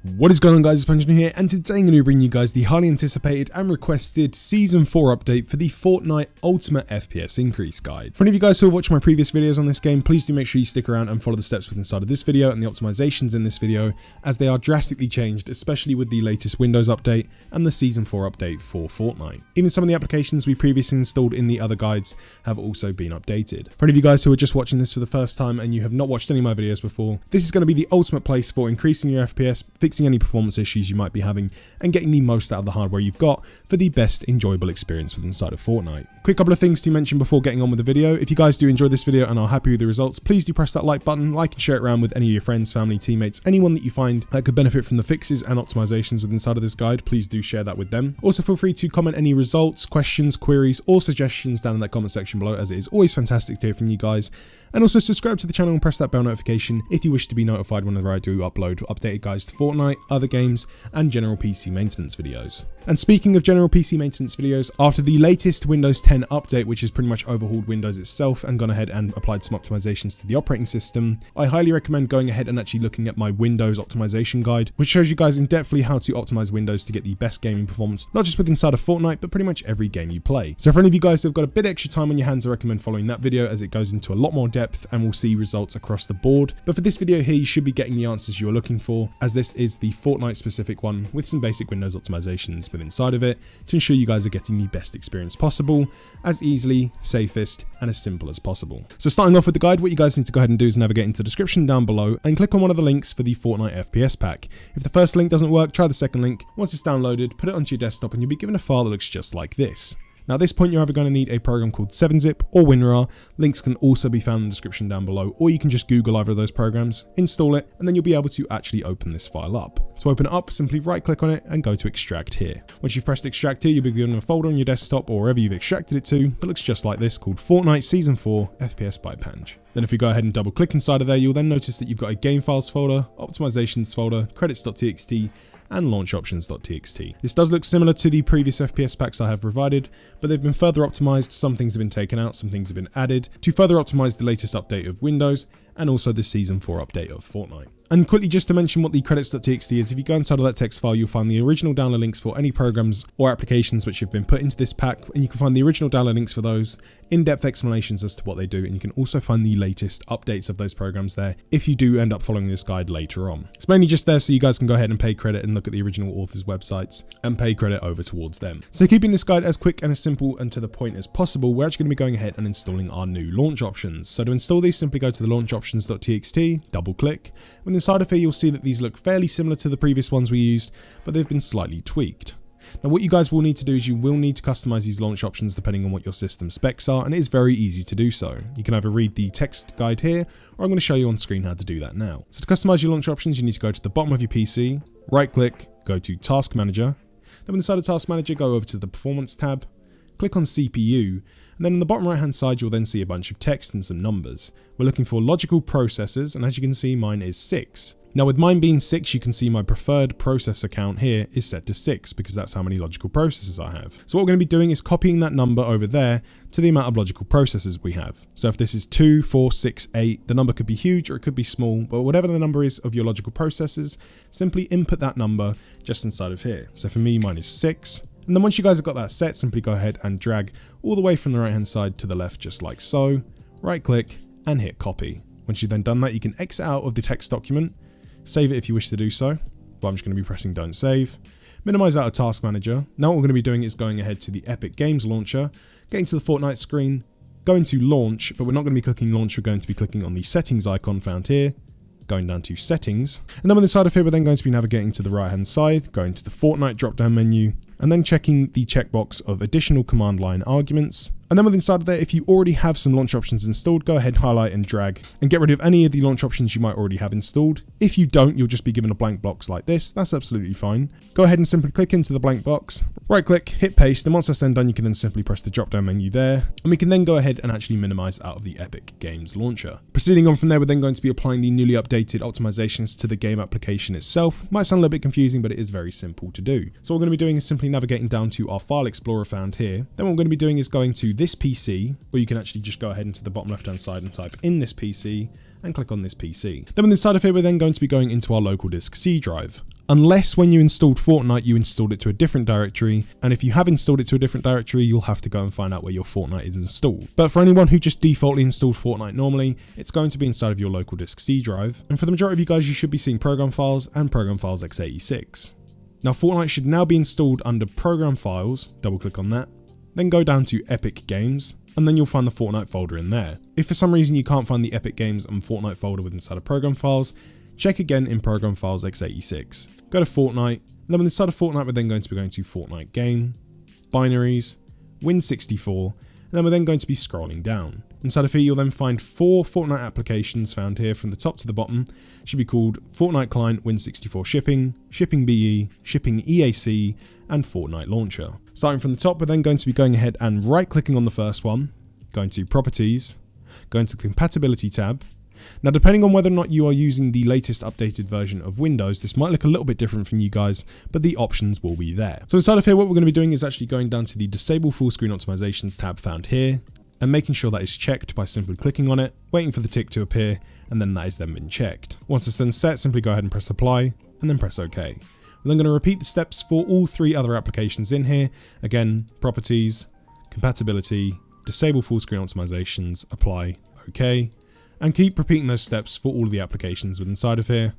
What is going on, guys? It's PANJ here, and today I'm going to bring you guys the highly anticipated and requested Season 4 update for the Fortnite Ultimate FPS increase guide. For any of you guys who have watched my previous videos on this game, please do make sure you stick around and follow the steps within inside of this video and the optimizations in this video, as they are drastically changed, especially with the latest Windows update and the Season 4 update for Fortnite. Even some of the applications we previously installed in the other guides have also been updated. For any of you guys who are just watching this for the first time and you have not watched any of my videos before, this is going to be the ultimate place for increasing your FPS, fixing any performance issues you might be having, and getting the most out of the hardware you've got for the best enjoyable experience within inside of Fortnite. Quick couple of things to mention before getting on with the video. If you guys do enjoy this video and are happy with the results, please do press that like button, like and share it around with any of your friends, family, teammates, anyone that you find that could benefit from the fixes and optimizations within inside of this guide. Please do share that with them. Also, feel free to comment any results, questions, queries, or suggestions down in that comment section below, as it is always fantastic to hear from you guys. And also subscribe to the channel and press that bell notification if you wish to be notified whenever I do upload updated guides to Fortnite, other games, and general PC maintenance videos. And speaking of general PC maintenance videos, after the latest Windows 10 update, which has pretty much overhauled Windows itself and gone ahead and applied some optimizations to the operating system, I highly recommend going ahead and actually looking at my Windows optimization guide, which shows you guys in depthly how to optimize Windows to get the best gaming performance, not just with inside of Fortnite, but pretty much every game you play. So for any of you guys who have got a bit extra time on your hands, I recommend following that video, as it goes into a lot more depth and we'll see results across the board. But for this video here, you should be getting the answers you're looking for, as this is the Fortnite specific one with some basic Windows optimizations with inside of it to ensure you guys are getting the best experience possible, as easily, safest, and as simple as possible. So starting off with the guide, what you guys need to go ahead and do is navigate into the description down below and click on one of the links for the Fortnite FPS pack. If the first link doesn't work, try the second link. Once it's downloaded, put it onto your desktop and you'll be given a file that looks just like this. Now at this point, you're either going to need a program called 7-Zip or WinRAR. Links can also be found in the description down below, or you can just Google either of those programs, install it, and then you'll be able to actually open this file up. To open it up, simply right click on it and go to extract here. Once you've pressed extract here, you'll be given a folder on your desktop or wherever you've extracted it to that looks just like this, called Fortnite Season 4 FPS by PANJ. Then if you go ahead and double click inside of there, you'll then notice that you've got a game files folder, optimizations folder, credits.txt, and launchoptions.txt. This does look similar to the previous FPS packs I have provided, but they've been further optimized. Some things have been taken out, some things have been added to further optimize the latest update of Windows and also the Season 4 update of Fortnite. And quickly, just to mention what the credits.txt is, if you go inside of that text file, you'll find the original download links for any programs or applications which have been put into this pack, and you can find the original download links for those, in-depth explanations as to what they do, and you can also find the latest updates of those programs there if you do end up following this guide later on. It's mainly just there so you guys can go ahead and pay credit and look at the original authors' websites and pay credit over towards them. So keeping this guide as quick and as simple and to the point as possible, we're actually going to be going ahead and installing our new launch options. So to install these, simply go to the launchoptions.txt, double click. When inside of here, you'll see that these look fairly similar to the previous ones we used, but they've been slightly tweaked. Now what you guys will need to do is you will need to customize these launch options depending on what your system specs are, and it is very easy to do so. You can either read the text guide here, or I'm going to show you on screen how to do that now. So to customize your launch options, you need to go to the bottom of your PC, right click, go to Task Manager, then inside of Task Manager, go over to the Performance tab, click on CPU, and then on the bottom right hand side, you'll then see a bunch of text and some numbers. We're looking for logical processors, and as you can see, mine is 6. Now with mine being 6, you can see my preferred processor count here is set to 6 because that's how many logical processors I have. So what we're going to be doing is copying that number over there to the amount of logical processors we have. So if this is 2, 4, 6, 8, the number could be huge or it could be small, but whatever the number is of your logical processors, simply input that number just inside of here. So for me, mine is 6. And then once you guys have got that set, simply go ahead and drag all the way from the right hand side to the left, just like so. Right click and hit copy. Once you've then done that, you can exit out of the text document, save it if you wish to do so. But I'm just going to be pressing don't save. Minimize out of Task Manager. Now what we're going to be doing is going ahead to the Epic Games launcher, getting to the Fortnite screen, going to launch, but we're not going to be clicking launch, we're going to be clicking on the settings icon found here, going down to settings. And then on the side of here, we're then going to be navigating to the right hand side, going to the Fortnite drop down menu, and then checking the checkbox of additional command line arguments. And then within inside of there, if you already have some launch options installed, go ahead, highlight and drag and get rid of any of the launch options you might already have installed. If you don't, you'll just be given a blank box like this. That's absolutely fine. Go ahead and simply click into the blank box, right click, hit paste, and once that's then done, you can then simply press the drop down menu there, and we can then go ahead and actually minimize out of the Epic Games launcher. Proceeding on from there, we're then going to be applying the newly updated optimizations to the game application itself. Might sound a little bit confusing, but it is very simple to do. So what we're going to be doing is simply navigating down to our file explorer found here. Then what we're going to be doing is going to this PC, or you can actually just go ahead into the bottom left hand side and type in this PC and click on this PC. Then inside of here, we're then going to be going into our local disk C drive. unless when you installed Fortnite, you installed it to a different directory. And if you have installed it to a different directory, you'll have to go and find out where your Fortnite is installed. But for anyone who just defaultly installed Fortnite normally, it's going to be inside of your local disk C drive. And for the majority of you guys, you should be seeing program files and program files x86. Now Fortnite should now be installed under program files, double click on that, then go down to Epic Games, and then you'll find the Fortnite folder in there. If for some reason you can't find the Epic Games and Fortnite folder within inside of program files, check again in program files x86. Go to Fortnite, and then inside of Fortnite we're then going to be going to Fortnite Game, Binaries, Win64, and then we're then going to be scrolling down. Inside of here you'll then find 4 Fortnite applications found here from the top to the bottom. It should be called Fortnite Client, Win64 Shipping, Shipping BE, Shipping EAC, and Fortnite Launcher. Starting from the top, we're then going to be going ahead and right clicking on the first one, going to Properties, going to the Compatibility tab. Now depending on whether or not you are using the latest updated version of Windows, this might look a little bit different from you guys, but the options will be there. So inside of here what we're going to be doing is actually going down to the Disable Full Screen Optimizations tab found here, and making sure that is checked by simply clicking on it, waiting for the tick to appear, and then that is then been checked. Once it's then set, simply go ahead and press Apply, and then press OK. We're then going to repeat the steps for all 3 other applications in here. Again, Properties, Compatibility, Disable Full Screen Optimizations, Apply, OK, and keep repeating those steps for all of the applications within inside of here.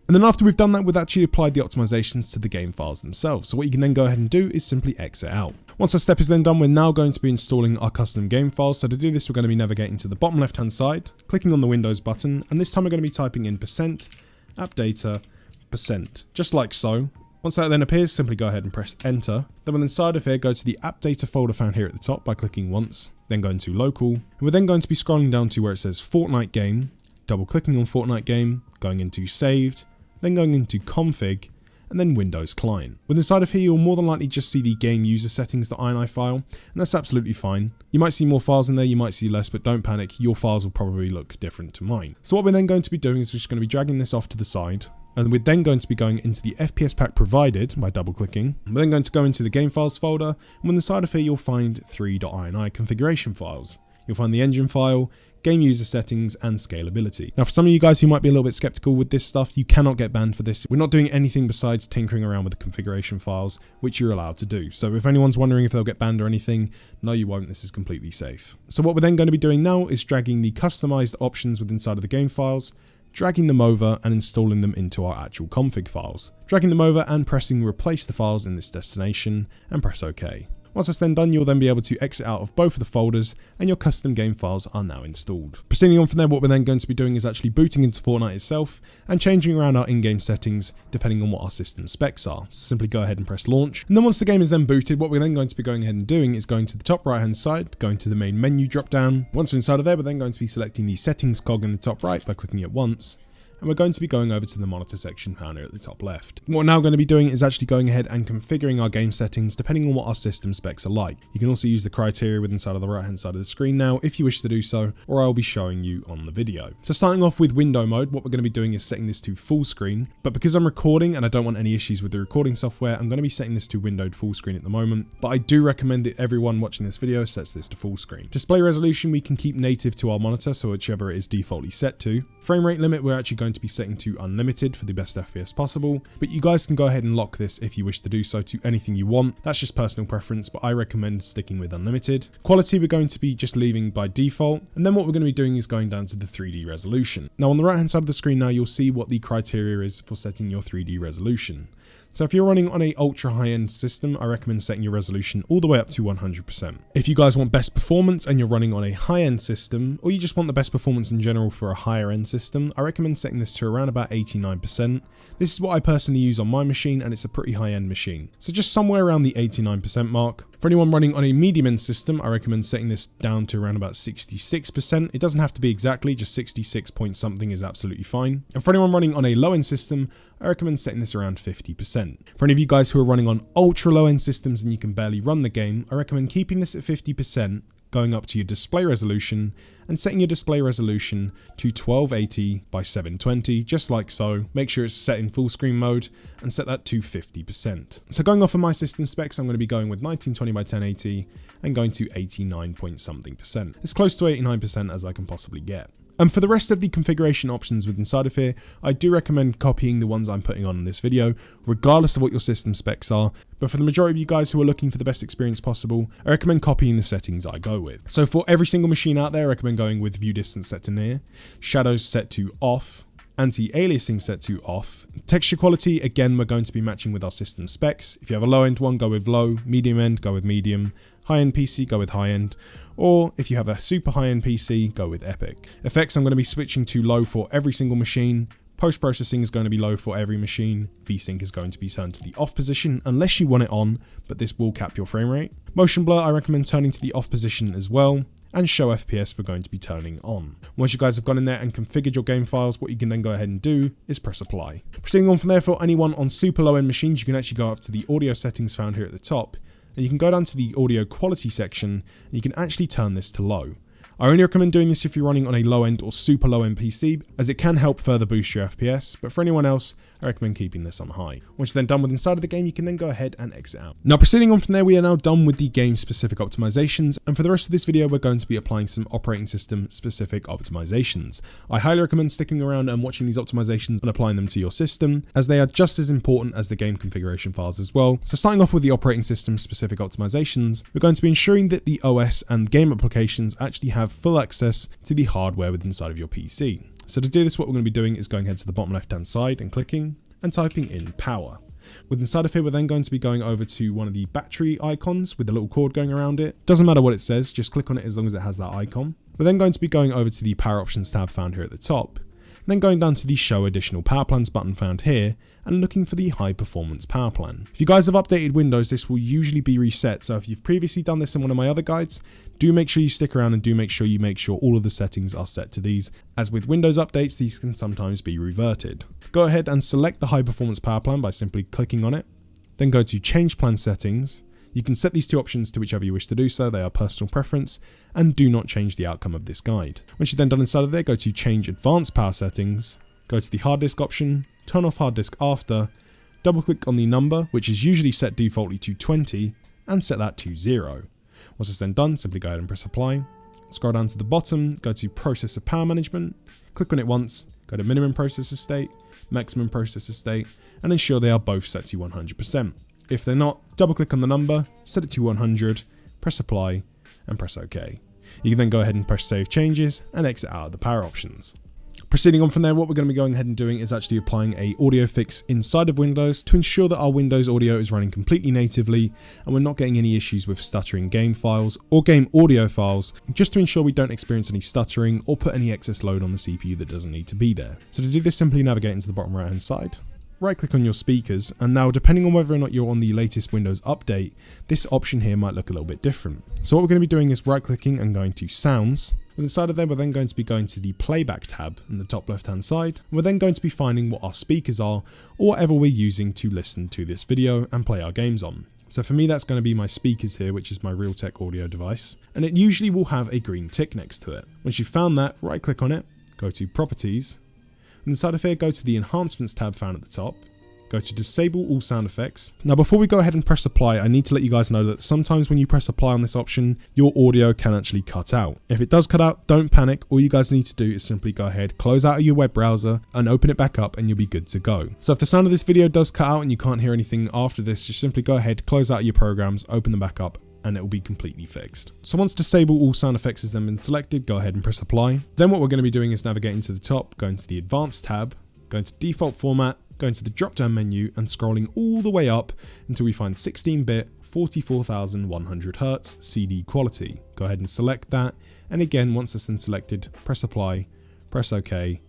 And then after we've done that, we've actually applied the optimizations to the game files themselves. So what you can then go ahead and do is simply exit out. Once that step is then done, we're now going to be installing our custom game files. So to do this, we're going to be navigating to the bottom left hand side, clicking on the Windows button, and this time we're going to be typing in %appdata %, just like so. Once that then appears, simply go ahead and press enter. Then within inside of here, go to the app data folder found here at the top by clicking once, then going to local. And we're then going to be scrolling down to where it says Fortnite Game, double clicking on Fortnite Game, going into saved, then going into config, and then Windows Client. Within inside of here, you'll more than likely just see the game user settings.ini file, and that's absolutely fine. You might see more files in there, you might see less, but don't panic, your files will probably look different to mine. So what we're then going to be doing is we're just going to be dragging this off to the side, and we're then going to be going into the FPS pack provided by double clicking. We're then going to go into the game files folder, and within the side of here, you'll find 3.ini configuration files. You'll find the engine file, game user settings, and scalability. Now for some of you guys who might be a little bit skeptical with this stuff, you cannot get banned for this. We're not doing anything besides tinkering around with the configuration files, which you're allowed to do. So if anyone's wondering if they'll get banned or anything, no you won't, this is completely safe. So what we're then going to be doing now is dragging the customized options within inside of the game files, dragging them over and installing them into our actual config files. Dragging them over and pressing replace the files in this destination and press OK. Once that's then done, you'll then be able to exit out of both of the folders and your custom game files are now installed. Proceeding on from there, what we're then going to be doing is actually booting into Fortnite itself and changing around our in-game settings depending on what our system specs are. So simply go ahead and press launch. And then once the game is then booted, what we're then going to be going ahead and doing is going to the top right hand side, going to the main menu drop down. Once we're inside of there, we're then going to be selecting the settings cog in the top right by clicking it once. And we're going to be going over to the monitor section found here at the top left. What we're now going to be doing is actually going ahead and configuring our game settings depending on what our system specs are like. You can also use the criteria within inside of the right hand side of the screen now if you wish to do so, or I'll be showing you on the video. So starting off with window mode, what we're going to be doing is setting this to full screen, but because I'm recording and I don't want any issues with the recording software, I'm going to be setting this to windowed full screen at the moment, but I do recommend that everyone watching this video sets this to full screen. Display resolution we can keep native to our monitor, so whichever it is defaultly set to. Frame rate limit we're actually going to be setting to unlimited for the best FPS possible, but you guys can go ahead and lock this if you wish to do so to anything you want. That's just personal preference, but I recommend sticking with unlimited. Quality we're going to be just leaving by default, and then what we're going to be doing is going down to the 3D resolution. Now on the right hand side of the screen now you'll see what the criteria is for setting your 3D resolution. So if you're running on a ultra high-end system, I recommend setting your resolution all the way up to 100%. If you guys want best performance and you're running on a high-end system, or you just want the best performance in general for a higher-end system, I recommend setting this to around about 89%. This is what I personally use on my machine, and it's a pretty high-end machine. So just somewhere around the 89% mark. For anyone running on a medium-end system, I recommend setting this down to around about 66%. It doesn't have to be exactly, just 66 point something is absolutely fine. And for anyone running on a low-end system, I recommend setting this around 50%. For any of you guys who are running on ultra low-end systems and you can barely run the game, I recommend keeping this at 50%, going up to your display resolution and setting your display resolution to 1280 by 720, just like so. Make sure it's set in full screen mode and set that to 50%. So going off of my system specs, I'm going to be going with 1920 by 1080 and going to 89 point something percent. As close to 89% as I can possibly get. And for the rest of the configuration options with inside of here, I do recommend copying the ones I'm putting on in this video, regardless of what your system specs are. But for the majority of you guys who are looking for the best experience possible, I recommend copying the settings I go with. So for every single machine out there, I recommend going with view distance set to near, shadows set to off, anti-aliasing set to off. Texture quality, again, we're going to be matching with our system specs. If you have a low end one, go with low, medium end, go with medium, high end PC, go with high end, or if you have a super high end PC, go with epic. Effects, I'm going to be switching to low for every single machine. Post-processing is going to be low for every machine. VSync is going to be turned to the off position unless you want it on, but this will cap your frame rate. Motion blur, I recommend turning to the off position as well. And show FPS we're going to be turning on. Once you guys have gone in there and configured your game files, what you can then go ahead and do is press apply. Proceeding on from there, for anyone on super low end machines, you can actually go up to the audio settings found here at the top, and you can go down to the audio quality section, and you can actually turn this to low. I only recommend doing this if you're running on a low end or super low end PC, as it can help further boost your FPS, but for anyone else, I recommend keeping this on high. Once you're then done with inside of the game, you can then go ahead and exit out. Now proceeding on from there, we are now done with the game specific optimizations, and for the rest of this video, we're going to be applying some operating system specific optimizations. I highly recommend sticking around and watching these optimizations and applying them to your system, as they are just as important as the game configuration files as well. So starting off with the operating system specific optimizations, we're going to be ensuring that the OS and game applications actually have full access to the hardware within inside of your PC. So to do this, what we're going to be doing is going ahead to the bottom left hand side and clicking and typing in power. With inside of here, we're then going to be going over to one of the battery icons with the little cord going around it. Doesn't matter what it says, just click on it as long as it has that icon. We're then going to be going over to the power options tab found here at the top, then going down to the show additional power plans button found here and looking for the high performance power plan. If you guys have updated Windows, this will usually be reset, so if you've previously done this in one of my other guides, do make sure you stick around and do make sure you make sure all of the settings are set to these, as with Windows updates these can sometimes be reverted. Go ahead and select the high performance power plan by simply clicking on it, then go to change plan settings. You can set these two options to whichever you wish to do so, they are personal preference, and do not change the outcome of this guide. Once you're then done inside of there, go to change advanced power settings, go to the hard disk option, turn off hard disk after, double click on the number, which is usually set defaultly to 20, and set that to 0. Once it's then done, simply go ahead and press apply. Scroll down to the bottom, go to processor power management, click on it once, go to minimum processor state, maximum processor state, and ensure they are both set to 100%. If they're not, double click on the number, set it to 100, press apply, and press OK. You can then go ahead and press save changes and exit out of the power options. Proceeding on from there, what we're going to be going ahead and doing is actually applying a audio fix inside of Windows to ensure that our Windows audio is running completely natively and we're not getting any issues with stuttering game files or game audio files, just to ensure we don't experience any stuttering or put any excess load on the CPU that doesn't need to be there. So to do this, simply navigate into the bottom right hand side, right click on your speakers, and now depending on whether or not you're on the latest Windows update, this option here might look a little bit different. So what we're going to be doing is right clicking and going to sounds. With inside of there, we're then going to be going to the playback tab in the top left hand side. We're then going to be finding what our speakers are or whatever we're using to listen to this video and play our games on. So for me, that's going to be my speakers here, which is my Realtek audio device, and it usually will have a green tick next to it. Once you've found that, right click on it, go to properties, and inside of here, go to the enhancements tab found at the top, go to disable all sound effects. Now before we go ahead and press apply, I need to let you guys know that sometimes when you press apply on this option, your audio can actually cut out. If it does cut out, don't panic. All you guys need to do is simply go ahead, close out of your web browser and open it back up and you'll be good to go. So if the sound of this video does cut out and you can't hear anything after this, just simply go ahead, close out your programs, open them back up, and it will be completely fixed. So once disable all sound effects has then been selected, go ahead and press apply. Then what we're going to be doing is navigating to the top, going to the advanced tab, going to default format, going to the drop down menu and scrolling all the way up until we find 16-bit 44,100 Hz CD quality. Go ahead and select that, and again, once it's then selected, press apply, press OK,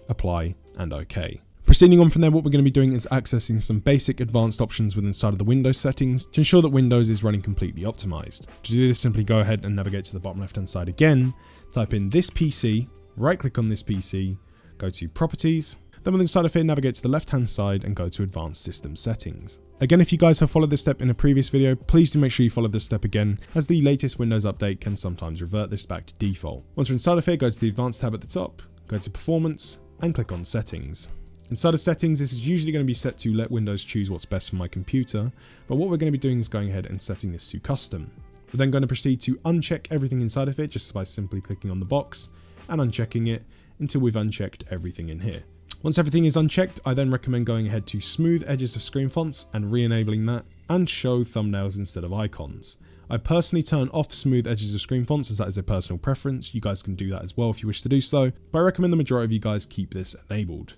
apply, and OK. Proceeding on from there, what we're going to be doing is accessing some basic advanced options within inside of the Windows settings to ensure that Windows is running completely optimized. To do this, simply go ahead and navigate to the bottom left hand side again, type in this PC, right click on this PC, go to properties, then within inside of here, navigate to the left hand side and go to advanced system settings. Again, if you guys have followed this step in a previous video, please do make sure you follow this step again, as the latest Windows update can sometimes revert this back to default. Once we're inside of here, go to the advanced tab at the top, go to performance and click on settings. Inside of settings, this is usually going to be set to let Windows choose what's best for my computer, but what we're going to be doing is going ahead and setting this to custom. We're then going to proceed to uncheck everything inside of it just by simply clicking on the box and unchecking it until we've unchecked everything in here. Once everything is unchecked, I then recommend going ahead to smooth edges of screen fonts and re-enabling that, and show thumbnails instead of icons. I personally turn off smooth edges of screen fonts as that is a personal preference. You guys can do that as well if you wish to do so, but I recommend the majority of you guys keep this enabled.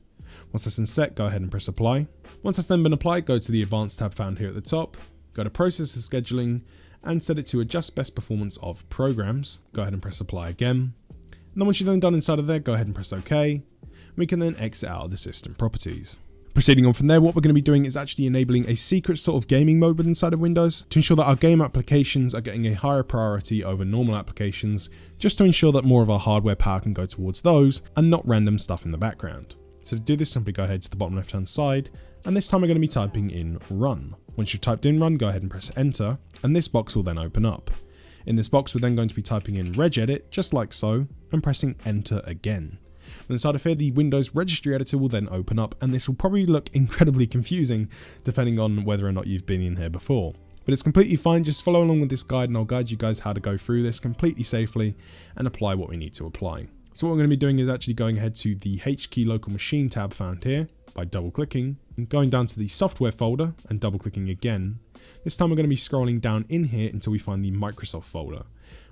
Once that's then set, go ahead and press apply. Once that's then been applied, go to the advanced tab found here at the top, go to process and scheduling, and set it to adjust best performance of programs. Go ahead and press apply again. And then once you're done inside of there, go ahead and press OK. We can then exit out of the system properties. Proceeding on from there, what we're going to be doing is actually enabling a secret sort of gaming mode within inside of Windows to ensure that our game applications are getting a higher priority over normal applications, just to ensure that more of our hardware power can go towards those and not random stuff in the background. So to do this, simply go ahead to the bottom left hand side, and this time we're going to be typing in run. Once you've typed in run, go ahead and press enter, and this box will then open up. In this box, we're then going to be typing in regedit, just like so, and pressing enter again. Inside of here, the Windows registry editor will then open up, and this will probably look incredibly confusing depending on whether or not you've been in here before. But it's completely fine, just follow along with this guide and I'll guide you guys how to go through this completely safely and apply what we need to apply. So what we're going to be doing is actually going ahead to the HKey local machine tab found here by double clicking and going down to the software folder and double clicking again. This time we're going to be scrolling down in here until we find the Microsoft folder.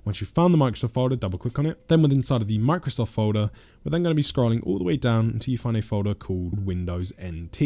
Once you've found the Microsoft folder, double click on it. Then within inside of the Microsoft folder, we're then going to be scrolling all the way down until you find a folder called Windows NT.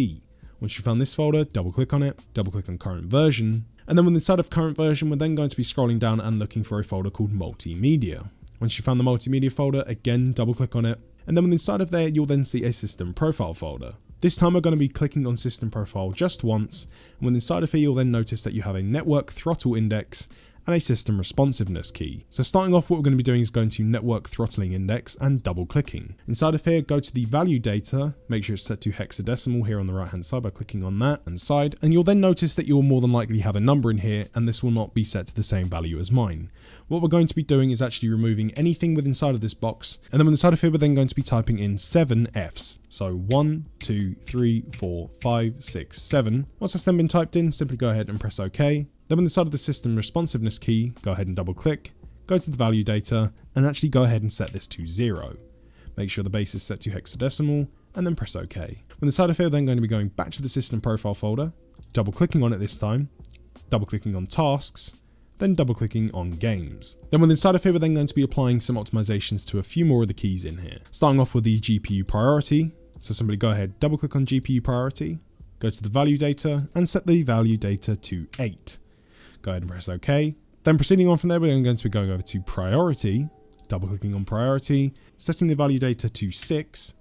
Once you've found this folder, double click on it, double click on current version. And then within inside of current version, we're then going to be scrolling down and looking for a folder called multimedia. Once you've found the multimedia folder, again, double click on it. And then within inside of there, you'll then see a system profile folder. This time we're going to be clicking on system profile just once. And within inside of here, you'll then notice that you have a network throttle index and a system responsiveness key. So starting off, what we're going to be doing is going to network throttling index and double clicking. Inside of here, go to the value data, make sure it's set to hexadecimal here on the right hand side by clicking on that and side, and you'll then notice that you'll more than likely have a number in here, and this will not be set to the same value as mine. What we're going to be doing is actually removing anything within inside of this box, and then inside of here we're then going to be typing in 7 Fs. So 1, 2, 3, 4, 5, 6, 7. Once that's then been typed in, simply go ahead and press OK. Then on the side of the system responsiveness key, go ahead and double click, go to the value data, and actually go ahead and set this to 0. Make sure the base is set to hexadecimal, and then press OK. On the side of here, we're then going to be going back to the system profile folder, double clicking on it this time, double clicking on tasks, then double clicking on games. Then within inside of here, we're then going to be applying some optimizations to a few more of the keys in here. Starting off with the GPU priority, so simply go ahead, double click on GPU priority, go to the value data, and set the value data to 8. Go ahead and press OK. Then proceeding on from there, we're going to be going over to priority, double clicking on priority, setting the value data to 6,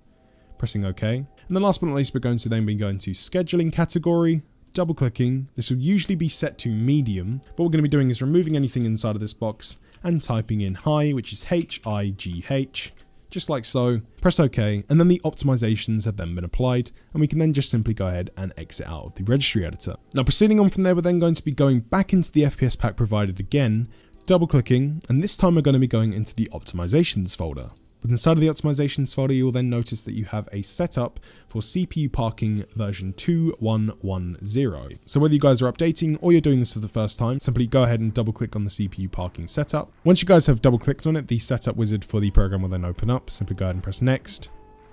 pressing OK. And then last but not least, we're going to then be going to scheduling category, double clicking. This will usually be set to medium. What we're going to be doing is removing anything inside of this box and typing in high, which is HIGH, just like so. Press OK, and then the optimizations have then been applied, and we can then just simply go ahead and exit out of the registry editor. Now proceeding on from there, we're then going to be going back into the FPS pack provided again, double clicking, and this time we're going to be going into the optimizations folder. But inside of the optimizations folder, you'll then notice that you have a setup for CPU parking version 2110. So whether you guys are updating or you're doing this for the first time, simply go ahead and double click on the CPU parking setup. Once you guys have double clicked on it, the setup wizard for the program will then open up. Simply go ahead and press next.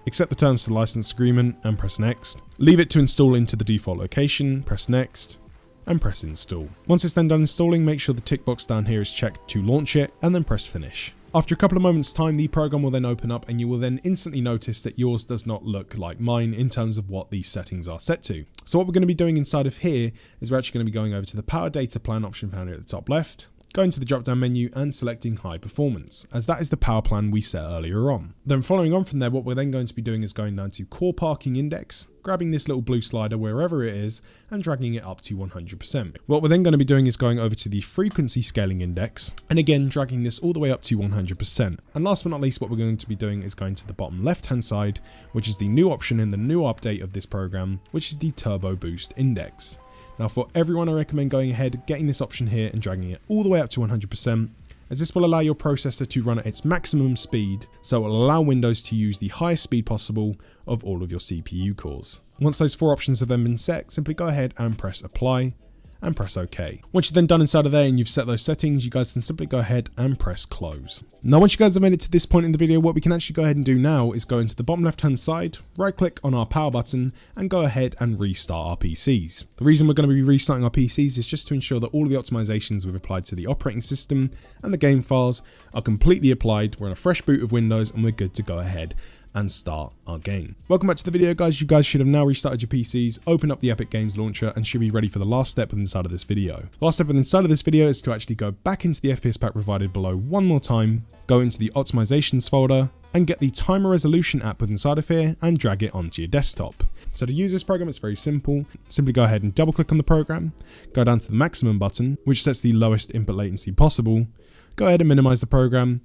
Accept the terms of the license agreement and press next. Leave it to install into the default location, press next, and press install. Once it's then done installing, make sure the tick box down here is checked to launch it, and then press finish. After a couple of moments time, the program will then open up and you will then instantly notice that yours does not look like mine in terms of what these settings are set to. So what we're going to be doing inside of here is we're actually going to be going over to the power data plan option found here at the top left, going to the drop down menu and selecting high performance, as that is the power plan we set earlier on. Then following on from there, what we're then going to be doing is going down to core parking index, grabbing this little blue slider wherever it is and dragging it up to 100%. What we're then going to be doing is going over to the frequency scaling index and again dragging this all the way up to 100%. And last but not least, what we're going to be doing is going to the bottom left hand side, which is the new option in the new update of this program, which is the turbo boost index. Now for everyone, I recommend going ahead, getting this option here and dragging it all the way up to 100%, as this will allow your processor to run at its maximum speed, so it will allow Windows to use the highest speed possible of all of your CPU cores. Once those 4 options have then been set, simply go ahead and press apply, and press OK. Once you're then done inside of there and you've set those settings, you guys can simply go ahead and press close. Now once you guys have made it to this point in the video, what we can actually go ahead and do now is go into the bottom left hand side, right click on our power button and go ahead and restart our PCs. The reason we're going to be restarting our PCs is just to ensure that all of the optimizations we've applied to the operating system and the game files are completely applied. We're on a fresh boot of Windows and we're good to go ahead and start our game. Welcome back to the video, guys. You guys should have now restarted your PCs, opened up the Epic Games launcher, and should be ready for the last step inside of this video. The last step inside of this video is to actually go back into the FPS pack provided below one more time, go into the optimizations folder, and get the timer resolution app inside of here and drag it onto your desktop. So to use this program, it's very simple. Simply go ahead and double click on the program, go down to the maximum button, which sets the lowest input latency possible. Go ahead and minimize the program.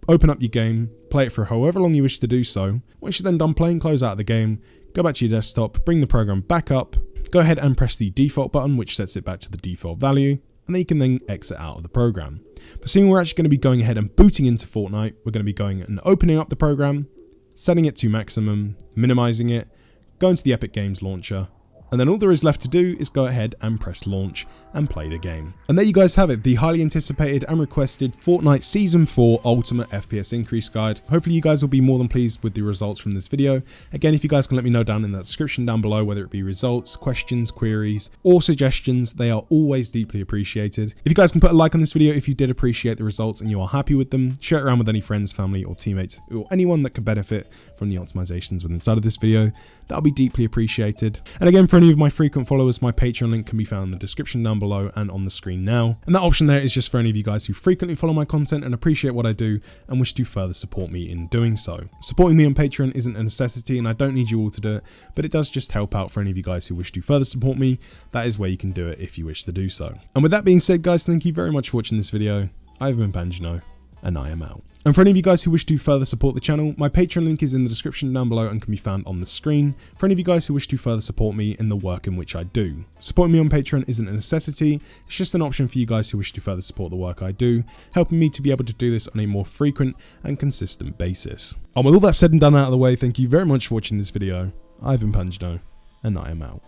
Open up your game, play it for however long you wish to do so. Once you're then done playing, close out of the game, go back to your desktop, bring the program back up, go ahead and press the default button, which sets it back to the default value, and then you can then exit out of the program. But seeing we're actually going to be going ahead and booting into Fortnite, we're going to be going and opening up the program, setting it to maximum, minimizing it, go into the Epic Games launcher, and then all there is left to do is go ahead and press launch and play the game. And there you guys have it, the highly anticipated and requested Fortnite Season 4 Ultimate FPS Increase Guide. Hopefully you guys will be more than pleased with the results from this video. Again, if you guys can let me know down in that description down below, whether it be results, questions, queries, or suggestions, they are always deeply appreciated. If you guys can put a like on this video if you did appreciate the results and you are happy with them, share it around with any friends, family, or teammates, or anyone that could benefit from the optimizations within inside of this video. That'll be deeply appreciated. And again, for any of my frequent followers, my Patreon link can be found in the description down below and on the screen now. And that option there is just for any of you guys who frequently follow my content and appreciate what I do and wish to further support me in doing so. Supporting me on Patreon isn't a necessity and I don't need you all to do it, but it does just help out for any of you guys who wish to further support me. That is where you can do it if you wish to do so. And with that being said, guys, thank you very much for watching this video. I've been PANJ, and I am out. And for any of you guys who wish to further support the channel, my Patreon link is in the description down below and can be found on the screen. For any of you guys who wish to further support me in the work in which I do. Supporting me on Patreon isn't a necessity, it's just an option for you guys who wish to further support the work I do, helping me to be able to do this on a more frequent and consistent basis. And with all that said and done out of the way, thank you very much for watching this video. I've been PANJ, and I am out.